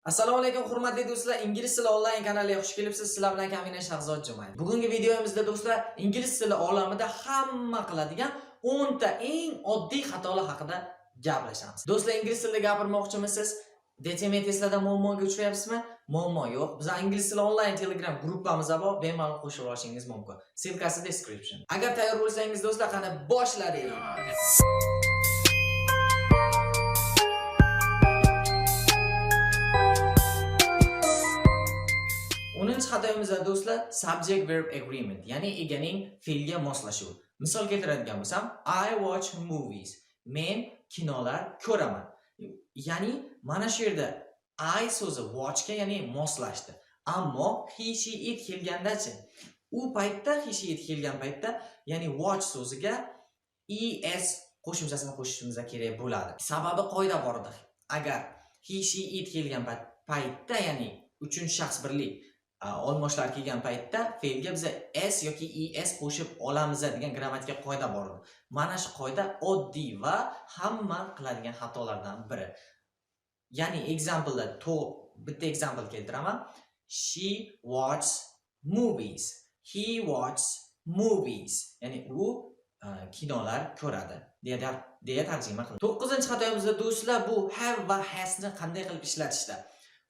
Assalomu alaykum hurmatli do'stlar, Ingliz tili onlayn kanaliga xush kelibsiz. Sizlar bilan kamina Shakhzod Jumaev. Bugungi videomizda do'stlar, ingliz tili olamida hamma qiladigan 10 ta eng oddiy xatolar haqida gaplashamiz. Do'stlar, ingliz tilida gapirmoqchimisiz? DTM testlarda muammoga uchrayapsizmi? Muammo yo'q. Biz ingliz tili onlayn Telegram gruppamizda bor, bemalol qo'shib olishingiz mumkin. Silkasi description. Agar tayyor bo'lsangiz do'stlar, qani boshladik. Xatoyimizda do'stlar subject verb agreement, ya'ni eganing fe'lga moslashuvi. Misol keltiradigan bo'lsam, I watch movies. Men kinolar ko'raman. Ya'ni mana shu yerda I so'zi watch ga ya'ni moslashdi. Ammo he she it kelgandachi, u paytda he she it kelgan paytda, ya'ni watch so'ziga es qo'shimchasini qo'shishimiz kerak bo'ladi. Sababi qoida bor edi. Agar he she it kelgan paytda, ya'ni uchinchi shaxs birlik olmoshlar kelgan paytda fe'lga biz s yoki es qo'shib olamiz degan grammatika qoida bor edi. Mana shu qoida oddiy va hamma qiladigan xatolardan biri. Ya'ni example'da bitta example keltiraman. She watches movies. He watches movies. Ya'ni u kinolar ko'radi deya tarjima qiladi. 9-xatoyimizda do'stlar, bu have va has ni qanday qilib ishlatishda.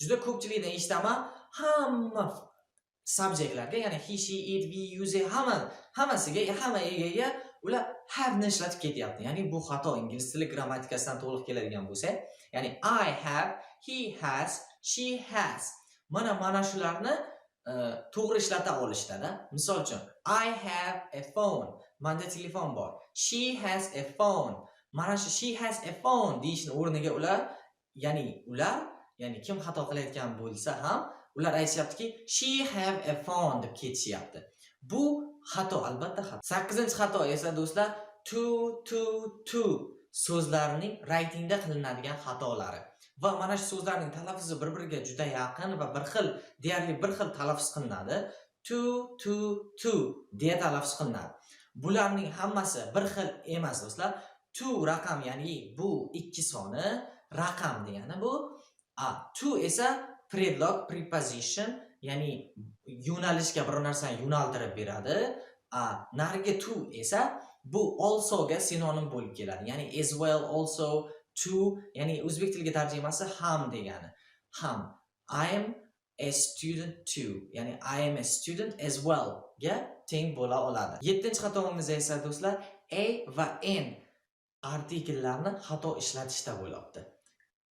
Juda ko'pchilikdan eshitaman, hamma subjektlarga, ya'ni he she it we use hammasiga hamma egaga ular have ni ishlatib ketyapti. Ya'ni bu xato. Ingliz tili grammatikasidan to'liq keladigan bo'lsa, ya'ni I have, he has, she has. Mana shularni to'g'ri ishlata olishda. Misol uchun, I have a phone. Menda telefon bor. She has a phone. Mana shu she has a phone deyishning o'rniga ular, ya'ni kim xato qilayotgan bo'lsa ham ular aytishyaptiki she have a phone deb ketishyapti. Bu xato, albatta xato. 8-xato esa do'stlar to so'zlarining writingda qilinadigan xatolari. Va mana shu so'zlarning talaffuzi bir-biriga juda yaqin va deyarli bir xil talaffuz qilinadi. To deya talaffuz qilinadi. Bularning hammasi bir xil emas do'stlar. To raqam, ya'ni bu ikki soni raqam degani bu. To esa predlog, preposition, ya'ni yo'nalishga bir narsani yo'naltirib beradi. Nariga to esa bu also ga sinonim bo'lib keladi. Ya'ni as well, also, to, ya'ni o'zbek tiliga tarjimasi ham degani. Ham. I am a student too. Ya'ni I am a student as well ga teng bo'la oladi. 7-xatomiz esa do'stlar a va n artikellarni xato ishlatishda bo'ladi.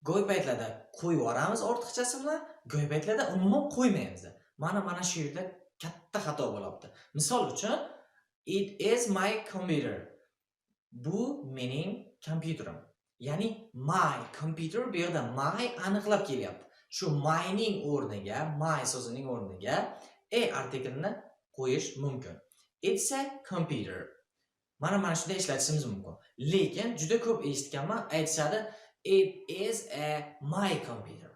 Go'y paytlarda qo'yib yuboramiz ortiqchasi bilan, go'y paytlarda umuman qo'ymaymiz. Mana shu yerda katta xato bo'lyapti. Misol uchun, it is my computer. Bu mening kompyuterim. Ya'ni my computer, bu yerda my aniqlab kelyapti. Shu my ning o'rniga, my so'zining o'rniga artikelni qo'yish mumkin. It's a computer. Mana shunday ishlatishimiz mumkin. Lekin juda ko'p eshitganman, aytishadi, it is a my computer.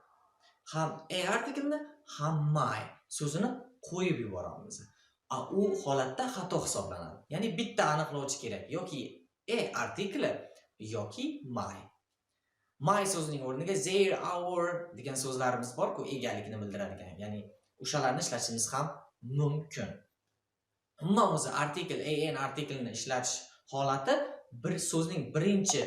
Ham artikelni, ham my so'zini qo'yib yuboramiz. U holatda xato hisoblanadi. Ya'ni bitta aniqlovchi kerak, yoki artikli yoki my. My so'zining o'rniga their, our degan so'zlarimiz bor-ku, egalikni bildiradigan. Ya'ni o'shalarni ishlatishimiz ham mumkin. Umuman o'zi artikel, an artikelni ishlatish holati bir so'zning birinchi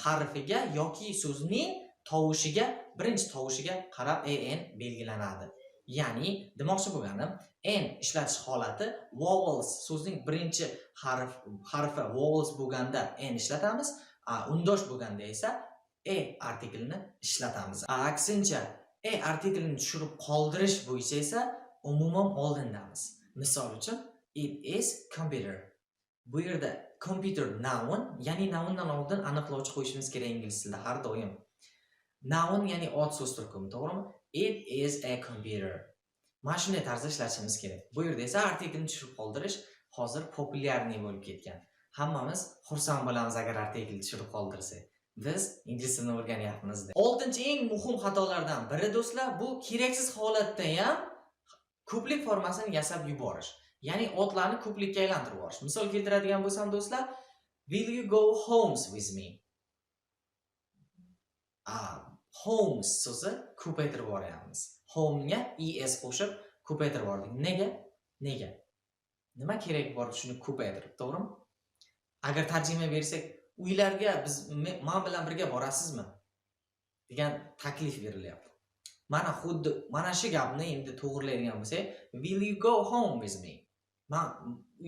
harfiga yoki so'zning tovushiga, birinchi tovushiga qarab an belgilanadi. Ya'ni demoqchi bo'lganim, n ishlatish holati vowels, so'zning birinchi harfi vowels bo'lganda n ishlatamiz, undosh bo'lganda esa artikelni ishlatamiz. Aksincha artikelni tushirib qoldirish bo'yicha esa umuman oldindamiz. Misol uchun, it is computer. Bu yerda computer noun, ya'ni noundan oldin aniqlovchi qo'yishimiz kerak ingliz tilida har doim. Noun ya'ni ot so'z turkumi, to'g'rimi? It is a computer. Mana shunday tarzda ishlatishimiz kerak. Bu yerda esa artikelni tushirib qoldirish hozir populyarniy bo'lib ketgan. Hammamiz xursand bo'lamiz agar artikelni tushirib qoldirsak. Biz ingliz tilini o'rganyapmiz deb. 6-chi eng muhim xatolardan biri do'stlar, bu keraksiz holatda ham ko'plik formasini yasab yuborish. Ya'ni otlarni ko'plikka aylantirib yuborish. Misol keltiradigan bo'lsam do'stlar, will you go homes with me? homes so'zi ko'paytirib yuboryapmiz. Home'ga es qo'shib ko'paytirib yubordik. Nega? Nega? Nima kerak bor shuni ko'paytirib, to'g'rimi? Agar tarjima bersak, uylarga men bilan birga borasizmi? degan taklif berilyapti. Mana xuddi mana shu gapni endi to'g'rilaydigan bo'lsak, will you go home with me?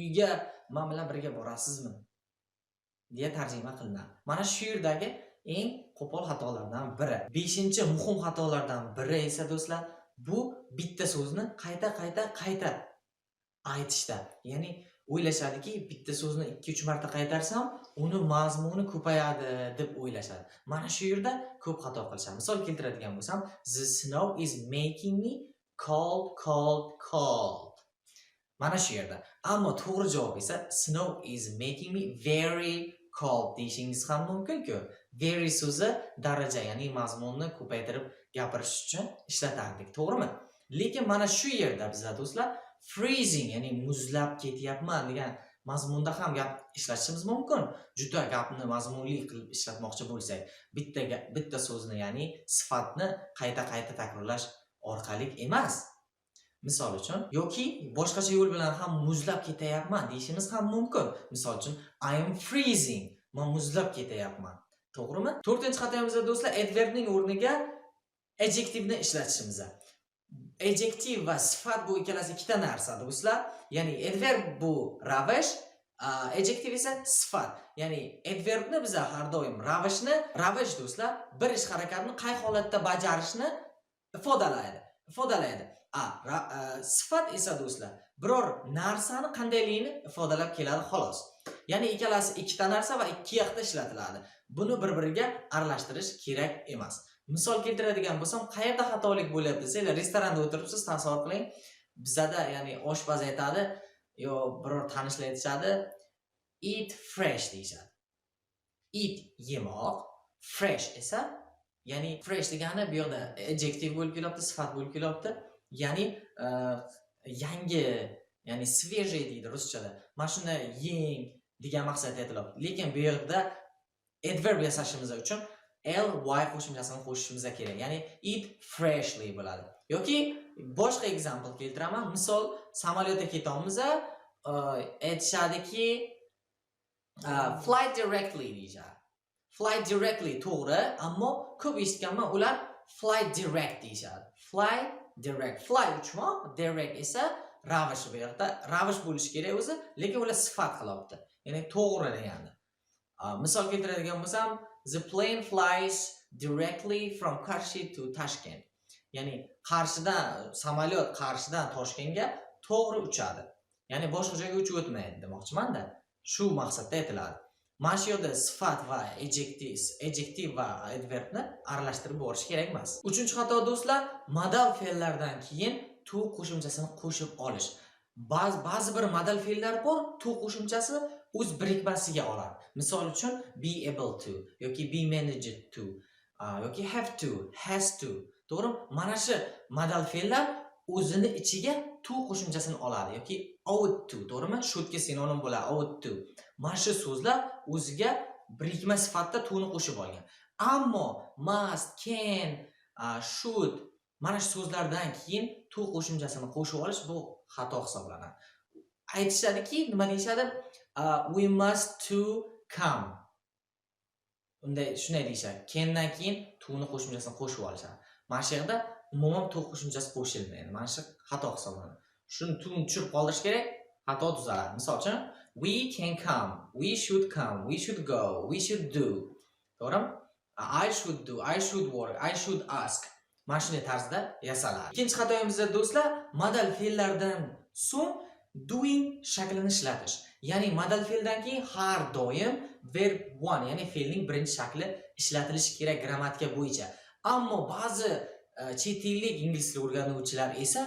Uyga men bilan birga borasizmi? deya tarjima qilinadi. Mana shu yerdagi eng qo'pol xatolardan biri. 5-muhim xatolardan biri esa do'stlar, bu bitta so'zni qayta aytishda. Ya'ni o'ylashadiki, bitta so'zni 2-3 marta qaytarsam, uni mazmuni ko'payadi deb o'ylashadi. Mana shu yerda ko'p xato qilishadi. Misol keltiradigan bo'lsam, the snow is making me cold. Mana shu yerda. Ammo to'g'ri javob esa snow is making me very cold deyishingiz ham mumkin-ku. Very so'zi daraja, ya'ni mazmunni ko'paytirib gapirish uchun ishlatardik, to'g'rimi? Lekin mana shu yerda bizlar do'stlar freezing, ya'ni muzlab ketyapman degan mazmunda ham gap ishlatishimiz mumkin. Juda gapni mazmunli qilib ishlatmoqchi bo'lsak, bitta so'zni, ya'ni sifatni qayta takrorlash orqali emas. Misol uchun, yoki boshqacha yo'l bilan ham muzlab ketayapman deyishimiz ham mumkin. Misol uchun, I am freezing. Men muzlab ketayapman. To'g'rimi? 4-xatoyimizda do'stlar adverbning o'rniga adjectiveni ishlatishimiz. Adjective va sifat bu ikkalasi ikkita narsa do'stlar. Ya'ni adverb bu ravish, adjective esa sifat. Ya'ni adverbni biz har doim ravish do'stlar bir ish harakatni qay holatda bajarishni ifodalaydi. Sifat esa do'stlar biror narsani qandayligini ifodalab keladi xolos. Ya'ni ikkalasi ikkita narsa va ikki yoqda ishlatiladi. Buni bir-biriga aralashtirish kerak emas. Misol keltiradigan bo'lsam, qayerda xatolik bo'lyapti desanglar, restoranda o'tiribsiz, tasavvur qiling. Bizda ya'ni oshpaz aytadi, yo biror tanishlar aytishadi, eat fresh deyishadi. Eat yemoq, fresh esa, ya'ni fresh degani bu yoqda adjective bo'lib kelyapti, sifat bo'lib kelyapti. Ya'ni yangi, ya'ni свежий deydi ruschada. Mana shuni yeng degan maqsad aytilyapti. Lekin bu yerda adverb yasashimiz uchun ly qo'shimchasini qo'shishimiz kerak. Ya'ni eat freshly bo'ladi. Yoki boshqa example keltiraman. Misol, samolyotda ketamiz, aytishadiki fly directly deyishadi. Fly directly to'g'ri, ammo ko'p eshitganman, ular fly direct deyishadi. Fly direct. Fly uchmoq, direct esa ravish bu yerda. Ravish bo'lishi kerak o'zi, lekin ular sifat qilyapti. Ya'ni to'g'ri degani. Misol keltiradigan bo'lsam, the plane flies directly from Qarshi to Tashkent. Ya'ni samolyot Qarshidan Toshkentga to'g'ri uchadi. Ya'ni boshqa joyga uchib o'tmaydi demoqchiman-da. Shu maqsadda aytiladi. Mana shu yerda sifat va adjective va adverbni aralashtirib borish kerak emas. 3-xato do'stlar, modal fe'llardan keyin to qo'shimchasini qo'shib olish. Ba'zi bir modal fe'llar bor, to qo'shimchasi o'z birikmasiga oladi. Misol uchun be able to yoki be managed to yoki have to, has to. To'g'ri? Mana shu modal fe'llar o'zini ichiga to qo'shimchasini oladi yoki ought to, to'g'rimi? Should ga sinonim bo'ladi ought to. Mana shu so'zlar o'ziga birikma sifatda to'ni qo'shib olgan. Ammo must, can, should mana shu so'zlardan keyin to qo'shimchasini qo'shib olish bu xato hisoblanadi. Aytishadiki, nima deyishadi? We must to come. Unda shunday deyishadi. Candan keyin to'ni qo'shimchasini qo'shib olishadi. Mana shu yerda umuman to qo'shimchasi qo'shilmaydi. Mana shu xato hisoblanadi. Shuni to'ni tushirib qoldirish kerak, xato tuzaladi. Misol uchun, we can come, we should go, we should do. To'g'rimi? I should do, I should work, I should ask. Mana shunday tarzda yasaladi. Ikkinchi xatoyimizda do'stlar, modal fe'llardan so'ng doing shaklini ishlatish. Ya'ni modal fe'ldan keyin har doim verb one, ya'ni fe'lning birinchi shakli ishlatilishi kerak grammatika bo'yicha. Ammo ba'zi chet ellik ingliz tili o'rganuvchilar esa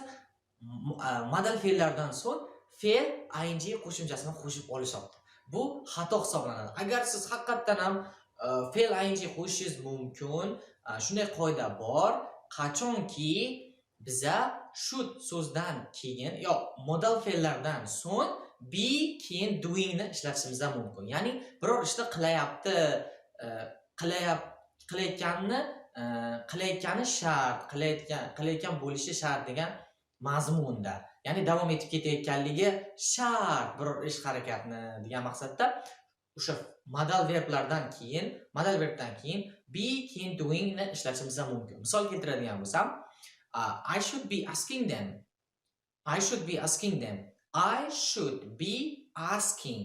modal fe'llardan so'ng fe'l ing qo'shimchasini qo'shib olishadi. Bu xato hisoblanadi. Agar siz haqiqatan ham fe'l ing qo'shishingiz mumkin, shunday qoida bor. Qachonki biza should so'zdan keyin yo modal fe'llardan so'ng be keyin doing ni ishlatishimiz mumkin. Ya'ni biror ishni qilayotganini qilayotgani shart, qilayotgan bo'lishi shart degan mazmunda. Ya'ni davom etib ketayotganligi shart biror ish harakatni degan maqsadda o'sha modal verbdan keyin be, keyin doing ni ishlatishimiz mumkin. Misol keltiradigan bo'lsam, I should be asking them. I should be asking them. I should be asking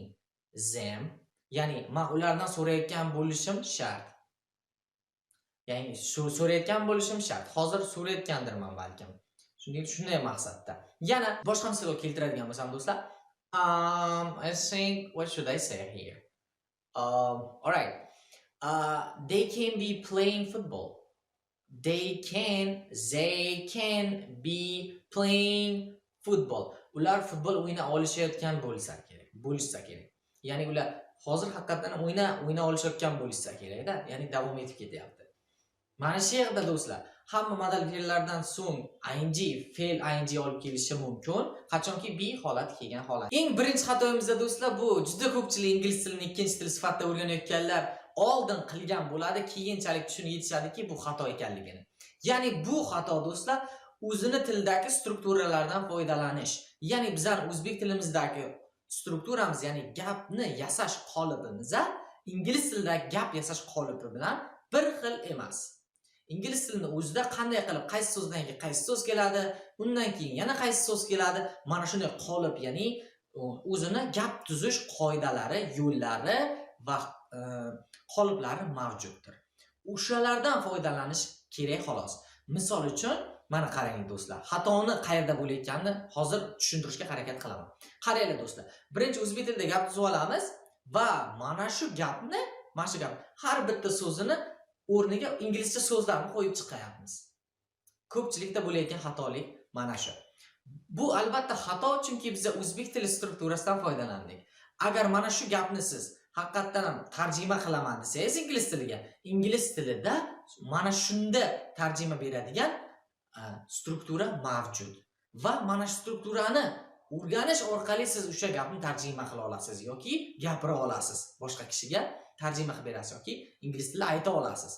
them. Ya'ni men ulardan so'rayotgan bo'lishim shart. Ya'ni so'rayotgan bo'lishim shart. Hozir so'rayotgandirman balkim. Shunday maqsadda. Yana boshqa misol keltiradigan bo'lsam do'stlar, I think what should I say here? All right. They can be playing football. They can be playing football. Ular futbol o'yina olishayotgan bo'lsa kerak. Ya'ni ular hozir haqiqatan o'yina olishayotgan bo'lsa kerak-da. Ya'ni davom etib ketyapti. Mana shu yerda do'stlar, hamma modal fe'llardan so'ng fe'l ing olib kelishi mumkin, qachonki be holat kelgan holat. Eng birinchi xatoyimizda do'stlar, bu juda ko'pchilik ingliz tilini ikkinchi til sifatida o'rganayotganlar oldin qilgan bo'ladi, keyinchalik tushunib yetishadiki, bu xato ekanligini. Ya'ni bu xato do'stlar, o'zini tildagi strukturalardan foydalanish. Ya'ni bizlar o'zbek tilimizdagi strukturamiz, ya'ni gapni yasash qolipimiz ingliz tilidagi gap yasash qolipi bilan bir xil emas. Ingliz tilini o'zida qanday qilib qaysi so'zdan keyin qaysi so'z keladi, undan keyin yana qaysi so'z keladi, mana shunday qolip, ya'ni o'zini gap tuzish qoidalari, yo'llari va qoliplari mavjuddir. O'shalardan foydalanish kerak xolos. Misol uchun, mana qarang do'stlar, xatoni qayerda bo'layotganini hozir tushuntirishga harakat qilaman. Qaranglar do'stlar, birinchi o'zbek tilida gap tuzib olamiz va mana shu gapni, har bitta so'zini o'rniga inglizcha so'zlarni qo'yib chiqayapmiz. Ko'pchilikda bo'layotgan xatolik mana shu. Bu albatta xato, chunki biz o'zbek tili strukturasidan foydalandik. Agar mana shu gapni siz haqiqatan ham tarjima qilaman desangiz ingliz tiliga, ingliz tilida mana shunda tarjima beradigan struktura mavjud. Va mana shu strukturani o'rganish orqali siz o'sha gapni tarjima qila olasiz yoki gapira olasiz. Boshqa kishiga tarjima qilib berasiz yoki ingliz tilida ayta olasiz.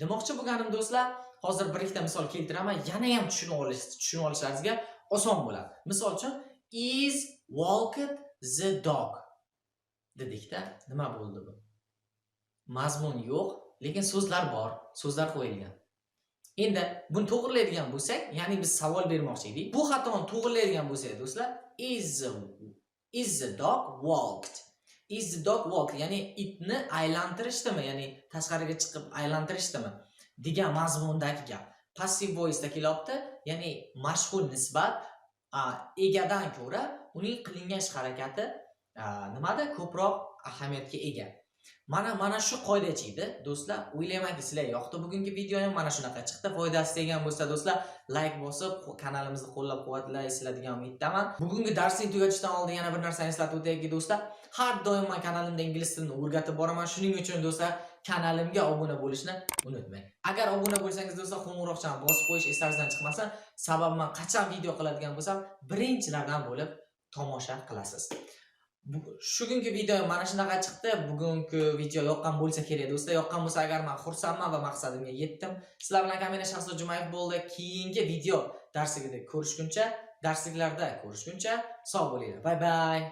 Demoqchi bo'lganim do'stlar, hozir bir ikkita misol keltiraman, yana ham tushunib olishlaringizga oson bo'ladi. Misol uchun, is walked the dog dedikda, nima bo'ldi bu? Mazmun yo'q, lekin so'zlar bor, so'zlar qo'yilgan. Endi buni to'g'rilaydigan bo'lsak, ya'ni biz savol bermoqchi edik. Bu xatoni to'g'rilaydigan bo'lsak do'stlar, is the dog walked? Is the dog walked? Ya'ni itni aylantirishdimi, ya'ni tashqariga chiqib aylantirishdimi degan mazmundagi gap. Passive voice da kelyapti, ya'ni mashhur nisbat egadan ko'ra uning qilingan ish harakati nimada ko'proq ahamiyatga ega. Mana shu qoida ichida do'stlar, o'ylaymanki sizlarga yoqdi bugungi videoyim, mana shunaqa chiqdi. Foydasi tegan bo'lsa do'stlar, like bosib, kanalimizni qo'llab-quvvatlaysizlar degan umiddaman. Bugungi darsni tugatishdan oldin yana bir narsani eslatib o'tayki do'stlar, har doim men kanalimda ingliz tilini o'rgatib boraman. Shuning uchun do'stlar, kanalimga obuna bo'lishni unutmang. Agar obuna bo'lsangiz do'stlar, qo'ng'iroqchani bosib qo'yish eslaringizdan chiqmasa, sababi men qachon video qiladigan bo'lsam, birinchilardan bo'lib tomosha qilasiz. Bugungi video mana shunaqa chiqdi. Bugungi video yoqqan bo'lsa kerak do'stlar. Yoqqan bo'lsa agar men xursandman va maqsadimga yetdim. Sizlar bilan kamina Shakhzod Jumaev bo'ldi. Keyingi video darsligida darsliklarda ko'rishguncha sog' bo'linglar. Bye bye.